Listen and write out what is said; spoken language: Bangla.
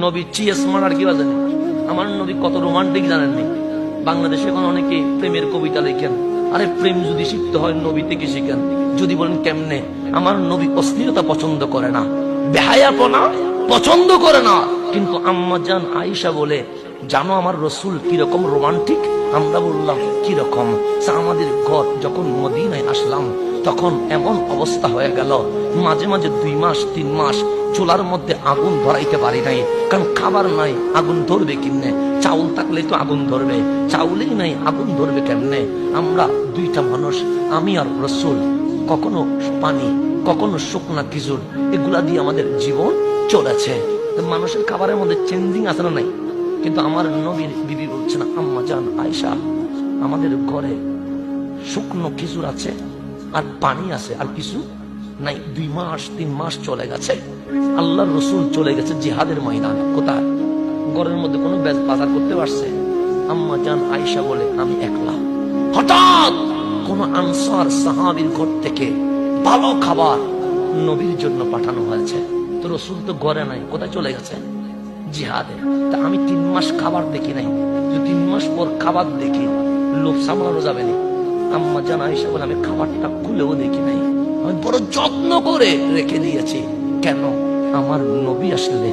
নবী স্মার্ট আর কি জানেন, আমার নবী কত রোমান্টিক জানেননি। বাংলাদেশে এখন অনেকে প্রেমের কবিতা লেখেন, আরে প্রেম যদি শিখতে হয় নবী থেকে শিখেন। যদি বলেন কেমনে, আমার নবী অশ্লীলতা পছন্দ করে না, বেহায়াপনা পছন্দ করে না। কিন্তু আম্মা জান আয়েশা বলে, জানো আমার রসুল কিরকম রোমান্টিক? আমরা বললাম কিরকম? আমাদের ঘর যখন মদিনায় আসলাম তখন এমন অবস্থা হয়ে গেল, মাঝে মাঝে 2 মাস 3 মাস চুলার মধ্যে আগুন ধরাইতে পারি নাই, কারণ খাবার নাই, আগুন ধরবে কেমনে? চাউল থাকলে তো আগুন ধরবে, চাউলই নাই, আগুন ধরবে কেমনে? আমরা 2টা মানুষ, আমি আর রসুল, কখনো পানি কখনো শুকনা খেজুর, এগুলা দিয়ে আমাদের জীবন চলেছে। মানুষের খাবারের মধ্যে চেঞ্জিং আছে না নাই? কিন্তু আমার নবীর বিবি বলছেন, আম্মা জান আয়েশা, আমাদের ঘরে শুকনো খেজুর আছে আর পানি আছে, আর কিছু নাই। 2 মাস 3 মাস চলে গেছে, আল্লাহর রসুল চলে গেছে জিহাদের ময়দানে। কোথায়? ঘরের মধ্যে কোনো বাজার করতে পারছে? আম্মা জান আয়েশা বলে, আমি একলা। হঠাৎ কোন আনসার সাহাবীর ঘর থেকে ভালো খাবার নবীর জন্য পাঠানো হয়েছে। তো রসুল তো ঘরে নাই, কোথায় চলে গেছে? জিহাদে। তা আমি 3 মাস খাবার দেখি নাই, যদি 3 মাস পর খাবার দেখি লোভ সামলানো যাবে না। আম্মা জান আয়েশা বলে, আমি খাবারটা খুলেও দেখি নাই, আমি বড় যত্ন করে রেখে দিয়েছি। কেন? আমার নবী আসলে